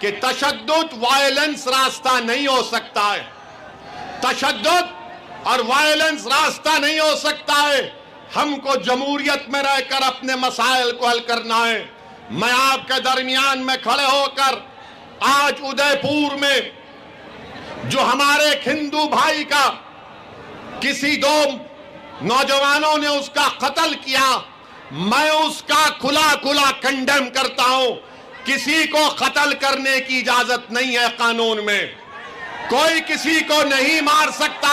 कि तशद्दुद वायलेंस रास्ता नहीं हो सकता है, तशद्दुद और वायलेंस रास्ता नहीं हो सकता है। हमको जमहूरियत में रहकर अपने मसाइल को हल करना है। मैं आपके दरमियान में खड़े होकर आज उदयपुर में जो हमारे एक हिंदू भाई का किसी दो नौजवानों ने उसका कत्ल किया, मैं उसका खुला खुला कंडेम करता हूं। किसी को कत्ल करने की इजाजत नहीं है कानून में, कोई किसी को नहीं मार सकता।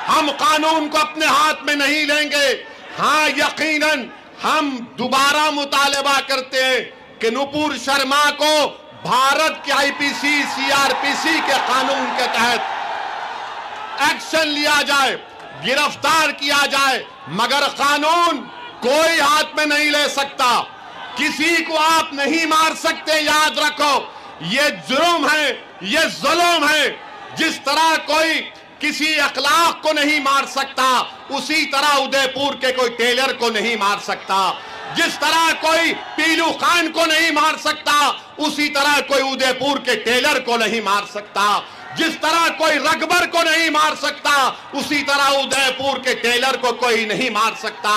हम कानून को अपने हाथ में नहीं लेंगे। हां, यकीनन हम दोबारा मुतालबा करते हैं कि नुपुर शर्मा को भारत के आईपीसी सीआरपीसी के कानून के तहत एक्शन लिया जाए, गिरफ्तार किया जाए, मगर कानून कोई हाथ में नहीं ले सकता। किसी को आप नहीं मार सकते, याद रखो। ये जुर्म है, ये जुल्म है। जिस तरह कोई किसी अखलाक को नहीं मार सकता, उसी तरह उदयपुर के कोई टेलर को नहीं मार सकता। जिस तरह कोई पीलू खान को नहीं मार सकता, उसी तरह कोई उदयपुर के टेलर को नहीं मार सकता। जिस तरह कोई रगबर को नहीं मार सकता, उसी तरह उदयपुर के टेलर को कोई नहीं मार सकता।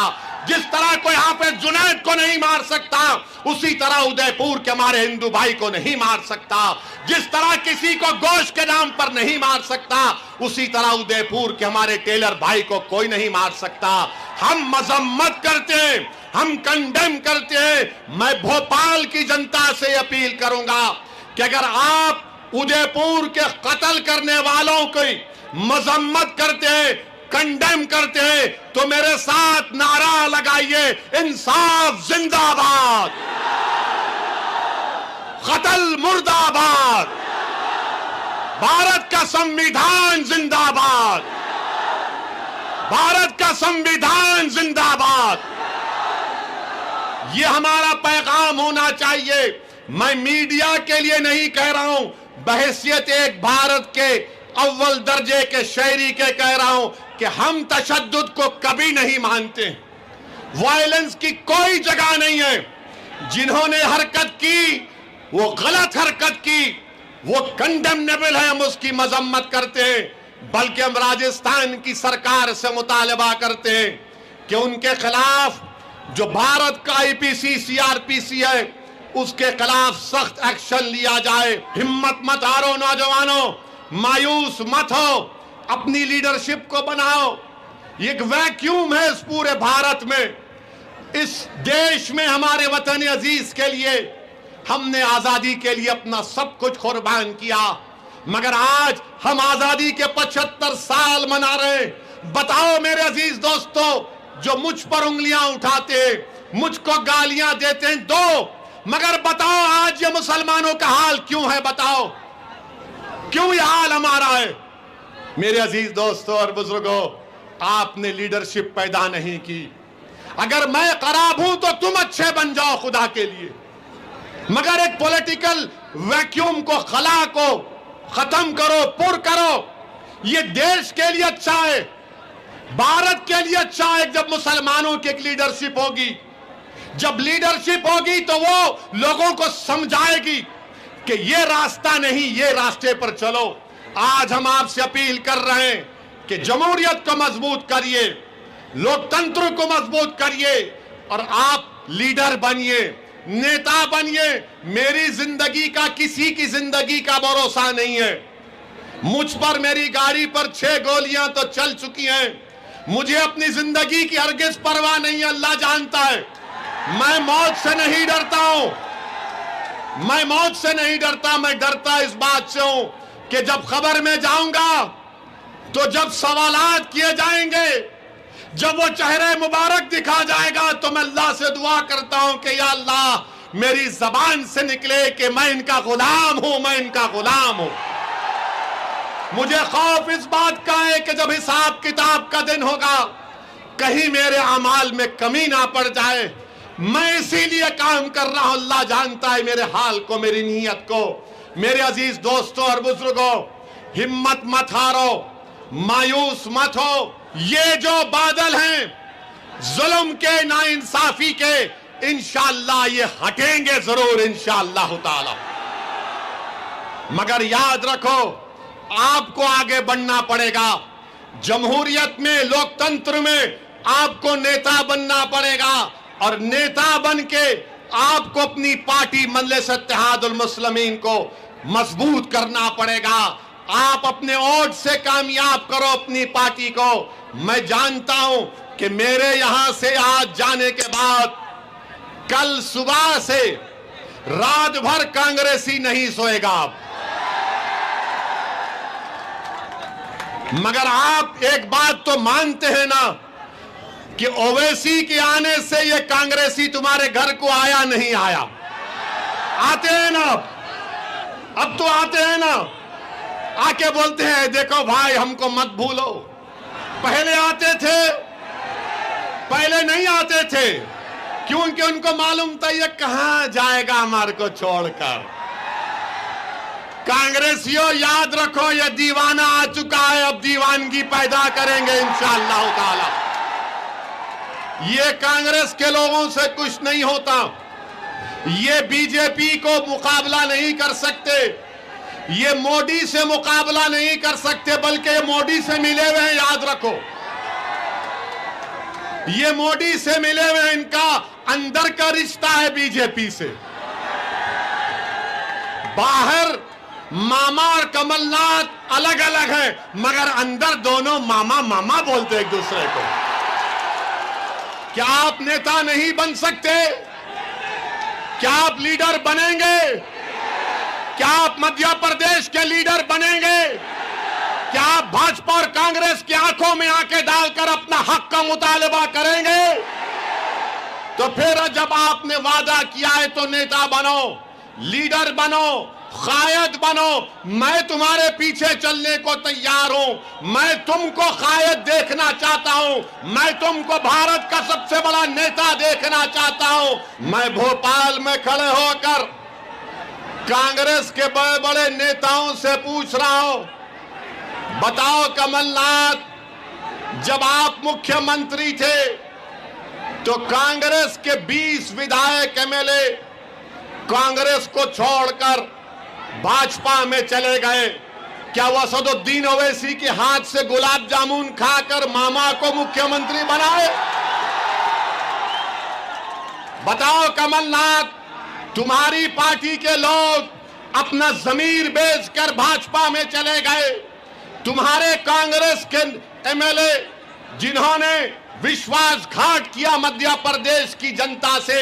जिस तरह कोई हाफिज जुनैद को नहीं मार सकता, उसी तरह उदयपुर के हमारे हिंदू भाई को नहीं मार सकता। जिस तरह किसी को गोश्त के नाम पर नहीं मार सकता, उसी तरह उदयपुर के हमारे टेलर भाई को कोई नहीं मार सकता। हम मजम्मत करते हैं, हम कंडेम करते हैं। मैं भोपाल की जनता से अपील करूंगा कि अगर आप उदयपुर के कत्ल करने वालों की मजम्मत करते हैं, कंडेम करते हैं, तो मेरे साथ नारा लगाइए, इंसाफ जिंदाबाद, कत्ल मुर्दाबाद, भारत का संविधान जिंदाबाद, भारत का संविधान जिंदाबाद। यह हमारा पैगाम होना चाहिए। मैं मीडिया के लिए नहीं कह रहा हूं, बहैसियत एक भारत के अव्वल दर्जे के शहरी के कह रहा हूं कि हम तशद्दुद को कभी नहीं मानते। वायलेंस की कोई जगह नहीं है। जिन्होंने हरकत की, वो गलत हरकत की, वो कंडेमनेबल है, हम उसकी मजम्मत करते हैं। बल्कि हम राजस्थान की सरकार से मुतालबा करते हैं कि उनके खिलाफ जो भारत का आईपीसी सीआरपीसी है, उसके खिलाफ सख्त एक्शन लिया जाए। हिम्मत मत हारो नौजवानों, मायूस मत हो, अपनी लीडरशिप को बनाओ। ये एक वैक्यूम है इस पूरे भारत में। इस देश में हमारे वतन अजीज के लिए हमने आजादी के लिए अपना सब कुछ कुर्बान किया, मगर आज हम आजादी के 75 साल मना रहे हैं। बताओ मेरे अजीज दोस्तों, जो मुझ पर उंगलियां उठाते, मुझको गालियां देते हैं, दो, मगर बताओ आज ये मुसलमानों का हाल क्यों है? बताओ क्यों ये हाल हमारा है? मेरे अजीज दोस्तों और बुजुर्गों, आपने लीडरशिप पैदा नहीं की। अगर मैं खराब हूं तो तुम अच्छे बन जाओ खुदा के लिए, मगर एक पॉलिटिकल वैक्यूम को, खला को खत्म करो, पुर करो। ये देश के लिए अच्छा है, भारत के लिए अच्छा है जब मुसलमानों की एक लीडरशिप होगी। जब लीडरशिप होगी तो वो लोगों को समझाएगी कि ये रास्ता नहीं, ये रास्ते पर चलो। आज हम आपसे अपील कर रहे हैं कि जमहूरियत को मजबूत करिए, लोकतंत्र को मजबूत करिए और आप लीडर बनिए, नेता बनिए। मेरी जिंदगी का, किसी की जिंदगी का भरोसा नहीं है। मुझ पर, मेरी गाड़ी पर 6 गोलियां तो चल चुकी हैं। मुझे अपनी जिंदगी की हरगिज परवाह नहीं है, अल्लाह जानता है। मैं मौत से नहीं डरता हूं, मैं मौत से नहीं डरता। मैं डरता इस बात से हूं कि जब खबर में जाऊंगा तो जब सवालात किए जाएंगे, जब वो चेहरे मुबारक दिखा जाएगा, तो मैं अल्लाह से दुआ करता हूं कि या अल्लाह मेरी जबान से निकले कि मैं इनका गुलाम हूं, मैं इनका गुलाम हूं। मुझे खौफ इस बात का है कि जब हिसाब किताब का दिन होगा, कहीं मेरे अमाल में कमी ना पड़ जाए। मैं इसीलिए काम कर रहा हूं, अल्लाह जानता है मेरे हाल को, मेरी नीयत को। मेरे अजीज दोस्तों और बुजुर्गों, हिम्मत मत हारो, मायूस मत हो। ये जो बादल हैं जुल्म के, नाइंसाफी के, इंशाअल्लाह ये हटेंगे जरूर, इंशाअल्लाह ताला। मगर याद रखो, आपको आगे बढ़ना पड़ेगा। जमहूरियत में, लोकतंत्र में आपको नेता बनना पड़ेगा और नेता बन के आपको अपनी पार्टी मजलिस इत्तेहादुल मुस्लिमीन को मजबूत करना पड़ेगा। आप अपने वोट से कामयाब करो अपनी पार्टी को। मैं जानता हूं कि मेरे यहां से आज जाने के बाद कल सुबह से रात भर कांग्रेसी नहीं सोएगा आप। मगर आप एक बात तो मानते हैं ना कि ओवैसी के आने से ये कांग्रेसी तुम्हारे घर को आया नहीं आया? आते हैं ना, अब तो आते हैं ना, आके बोलते हैं देखो भाई हमको मत भूलो। पहले आते थे, पहले नहीं आते थे, क्योंकि उनको मालूम था ये कहां जाएगा हमारे को छोड़कर। कांग्रेसियों याद रखो, ये दीवाना आ चुका है, अब दीवानगी पैदा करेंगे इंशाअल्लाह ताला। ये कांग्रेस के लोगों से कुछ नहीं होता, ये बीजेपी को मुकाबला नहीं कर सकते, ये मोदी से मुकाबला नहीं कर सकते, बल्कि ये मोदी से मिले हुए हैं। याद रखो, ये मोदी से मिले हुए, इनका अंदर का रिश्ता है बीजेपी से। बाहर मामा और कमलनाथ अलग अलग है, मगर अंदर दोनों मामा मामा बोलते एक दूसरे को। क्या आप नेता नहीं बन सकते? क्या आप लीडर बनेंगे? क्या आप मध्य प्रदेश के लीडर बनेंगे? क्या आप भाजपा और कांग्रेस की आंखों में आंखें डालकर अपना हक का मुतालबा करेंगे? तो फिर जब आपने वादा किया है तो नेता बनो, लीडर बनो, कायद बनो। मैं तुम्हारे पीछे चलने को तैयार हूं। मैं तुमको कायद देखना चाहता हूं। मैं तुमको भारत का सबसे बड़ा नेता देखना चाहता हूं। मैं भोपाल में खड़े होकर कांग्रेस के बड़े बड़े नेताओं से पूछ रहा हूं, बताओ कमलनाथ, जब आप मुख्यमंत्री थे तो कांग्रेस के 20 विधायक एमएलए कांग्रेस को छोड़कर भाजपा में चले गए। क्या वो असदुद्दीन ओवैसी के हाथ से गुलाब जामुन खाकर मामा को मुख्यमंत्री बनाए? बताओ कमलनाथ, तुम्हारी पार्टी के लोग अपना जमीर बेचकर भाजपा में चले गए। तुम्हारे कांग्रेस के एमएलए जिन्होंने विश्वासघात किया मध्य प्रदेश की जनता से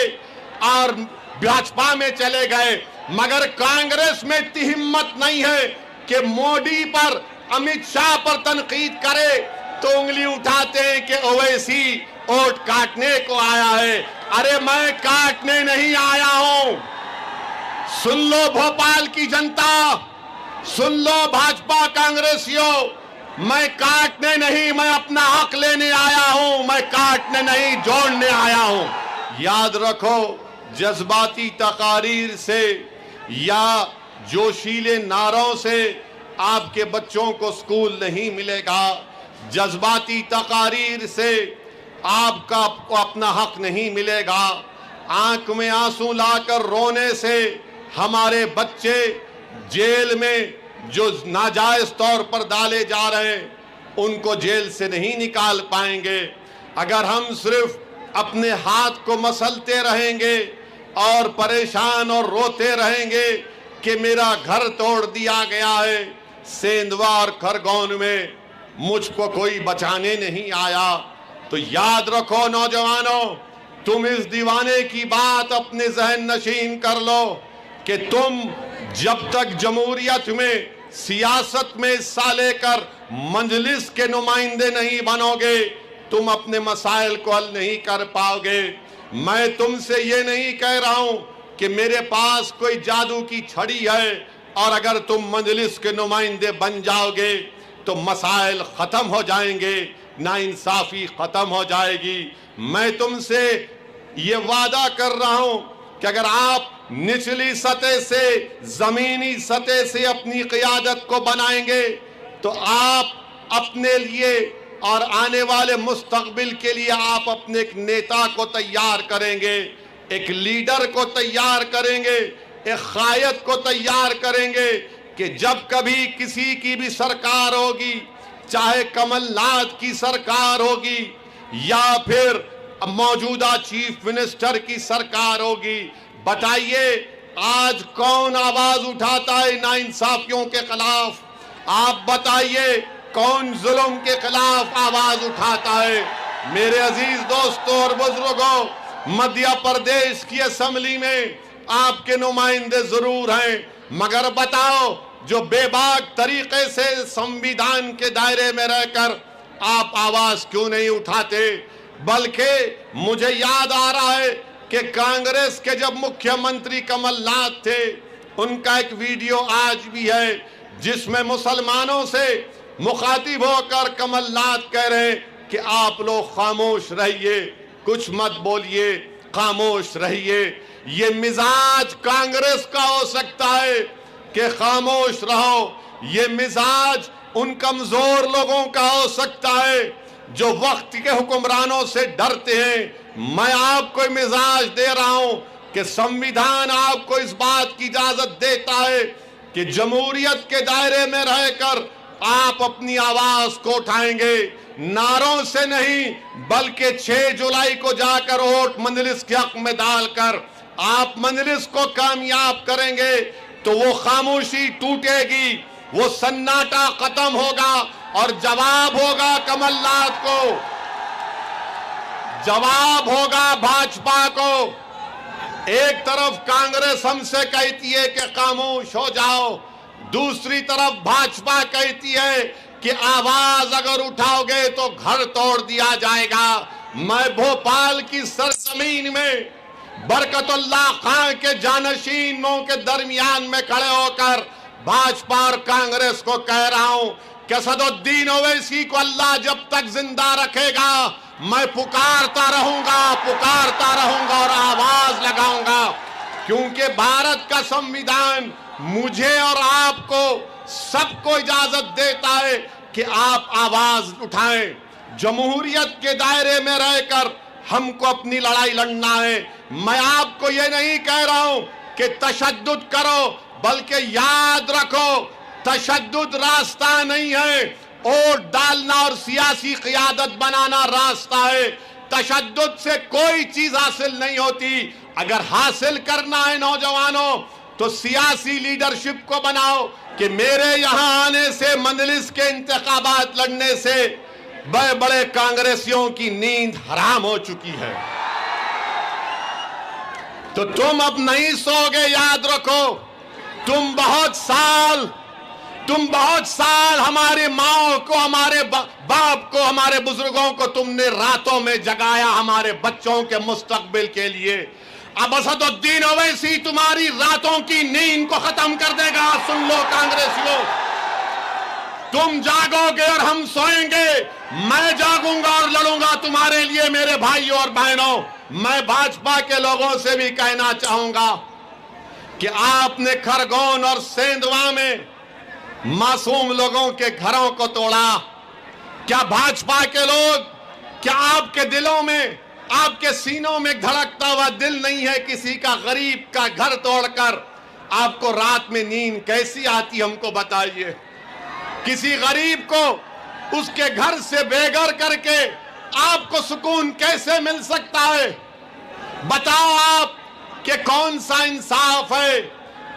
और भाजपा में चले गए, मगर कांग्रेस में इतनी हिम्मत नहीं है कि मोदी पर, अमित शाह पर तनकीद करे तो उंगली उठाते हैं कि ओवैसी वोट काटने को आया है। अरे मैं काटने नहीं आया हूं। सुन लो भोपाल की जनता, सुन लो भाजपा कांग्रेसियों, मैं काटने नहीं, मैं अपना हक लेने आया हूं। मैं काटने नहीं, जोड़ने आया हूं। याद रखो, जज्बाती तकारीर से या जोशीले नारों से आपके बच्चों को स्कूल नहीं मिलेगा। जज्बाती तकारीर से आपका अपना हक नहीं मिलेगा। आंख में आंसू लाकर रोने से हमारे बच्चे जेल में जो नाजायज तौर पर डाले जा रहे हैं उनको जेल से नहीं निकाल पाएंगे। अगर हम सिर्फ अपने हाथ को मसलते रहेंगे और परेशान और रोते रहेंगे कि मेरा घर तोड़ दिया गया है, सेंधवा और खरगोन में मुझको कोई बचाने नहीं आया, तो याद रखो नौजवानों, तुम इस दीवाने की बात अपने जहन नशीन कर लो कि तुम जब तक जमहूरियत में, सियासत में हिस्सा लेकर मजलिस के नुमाइंदे नहीं बनोगे, तुम अपने मसाइल को हल नहीं कर पाओगे। मैं तुमसे ये नहीं कह रहा हूं कि मेरे पास कोई जादू की छड़ी है और अगर तुम मजलिस के नुमाइंदे बन जाओगे तो मसाइल खत्म हो जाएंगे, नाइंसाफी खत्म हो जाएगी। मैं तुमसे ये वादा कर रहा हूं कि अगर आप निचली सतह से, जमीनी सतह से अपनी क़ियादत को बनाएंगे तो आप अपने लिए और आने वाले मुस्तकबिल के लिए आप अपने एक नेता को तैयार करेंगे, एक लीडर को तैयार करेंगे, एक कायद को तैयार करेंगे कि जब कभी किसी की भी सरकार होगी, चाहे कमलनाथ की सरकार होगी या फिर मौजूदा चीफ मिनिस्टर की सरकार होगी, बताइए आज कौन आवाज उठाता है नाइंसाफियों के खिलाफ? आप बताइए कौन जुल्म के खिलाफ आवाज उठाता है? मेरे अजीज दोस्तों और बुजुर्गों, मध्य प्रदेश की असेंबली में आपके नुमाइंदे जरूर हैं, मगर बताओ जो बेबाक तरीके से संविधान के दायरे में रहकर आप आवाज क्यों नहीं उठाते? बल्कि मुझे याद आ रहा है कि कांग्रेस के जब मुख्यमंत्री कमलनाथ थे, उनका एक वीडियो आज भी है जिसमें मुसलमानों से मुखातिब होकर कमलनाथ कह रहे हैं कि आप लोग खामोश रहिए, कुछ मत बोलिए, खामोश रहिए। ये मिजाज कांग्रेस का हो सकता है कि खामोश रहो, ये मिजाज उन कमजोर लोगों का हो सकता है जो वक्त के हुक्मरानों से डरते हैं। मैं आपको मिजाज दे रहा हूं कि संविधान आपको इस बात की इजाजत देता है कि जमहूरियत के दायरे में रहकर आप अपनी आवाज को उठाएंगे, नारों से नहीं बल्कि 6 जुलाई को जाकर वोट मजलिस के हक में डालकर आप मजलिस को कामयाब करेंगे तो वो खामोशी टूटेगी, वो सन्नाटा खत्म होगा और जवाब होगा कमलनाथ को, जवाब होगा भाजपा को। एक तरफ कांग्रेस हमसे कहती है कि खामोश हो जाओ, दूसरी तरफ भाजपा कहती है कि आवाज अगर उठाओगे तो घर तोड़ दिया जाएगा। मैं भोपाल की सरजमीन में बरकतुल्लाह खान के जानशीनों के दरमियान में खड़े होकर भाजपा और कांग्रेस को कह रहा हूं कि असदुद्दीन ओवैसी को अल्लाह जब तक जिंदा रखेगा मैं पुकारता रहूंगा और आवाज लगाऊंगा, क्योंकि भारत का संविधान मुझे और आपको सबको इजाजत देता है कि आप आवाज उठाएं। जमहूरियत के दायरे में रहकर हमको अपनी लड़ाई लड़ना है। मैं आपको ये नहीं कह रहा हूं कि तशद्दुद करो, बल्कि याद रखो तशद्दुद रास्ता नहीं है, वोट डालना और सियासी क़ियादत बनाना रास्ता है। तशद्दुद से कोई चीज हासिल नहीं होती। अगर हासिल करना है नौजवानों तो सियासी लीडरशिप को बनाओ कि मेरे यहां आने से, मजलिस के इंतखाबात लड़ने से बड़े बड़े कांग्रेसियों की नींद हराम हो चुकी है, तो तुम अब नहीं सोगे। याद रखो तुम बहुत साल हमारे माओ को, हमारे बाप को, हमारे बुजुर्गों को तुमने रातों में जगाया हमारे बच्चों के मुस्तकबिल के लिए। अब असदुद्दीन ओवैसी तुम्हारी रातों की नींद को खत्म कर देगा। सुन लो कांग्रेसियों, तुम जागोगे और हम सोएंगे। मैं जागूंगा और लड़ूंगा तुम्हारे लिए मेरे भाइयों और बहनों। मैं भाजपा के लोगों से भी कहना चाहूंगा कि आपने खरगोन और सेंधवा में मासूम लोगों के घरों को तोड़ा। क्या भाजपा के लोग, क्या आपके दिलों में, आपके सीनों में धड़कता हुआ दिल नहीं है किसी का गरीब का घर तोड़कर आपको रात में नींद कैसी आती? हमको बताइए। किसी गरीब को उसके घर से बेघर करके आपको सुकून कैसे मिल सकता है? बताओ आप कि कौन सा इंसाफ है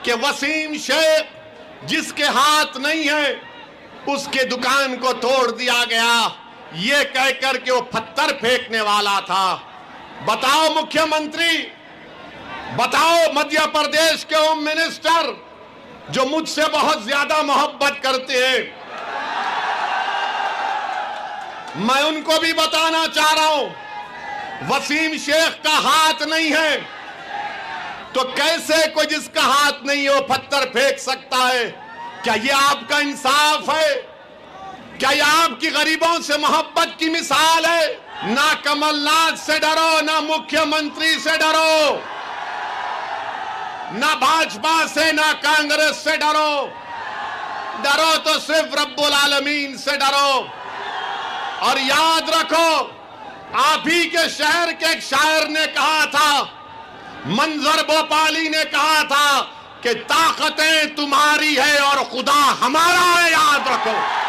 कि वसीम शेख जिसके हाथ नहीं है उसके दुकान को तोड़ दिया गया, ये कहकर के वो पत्थर फेंकने वाला था। बताओ मुख्यमंत्री, बताओ मध्य प्रदेश के होम मिनिस्टर जो मुझसे बहुत ज्यादा मोहब्बत करते हैं, मैं उनको भी बताना चाह रहा हूं, वसीम शेख का हाथ नहीं है तो कैसे कोई जिसका हाथ नहीं है वो पत्थर फेंक सकता है? क्या ये आपका इंसाफ है? क्या ये आपकी गरीबों से मोहब्बत की मिसाल है? ना कमलनाथ से डरो, ना मुख्यमंत्री से डरो, ना भाजपा से, ना कांग्रेस से डरो। डरो तो सिर्फ रब्बुल आलमीन से डरो। और याद रखो, आप ही के शहर के एक शायर ने कहा था, मंजर भोपाली ने कहा था कि कि ताकतें तुम्हारी है और खुदा हमारा है, याद रखो।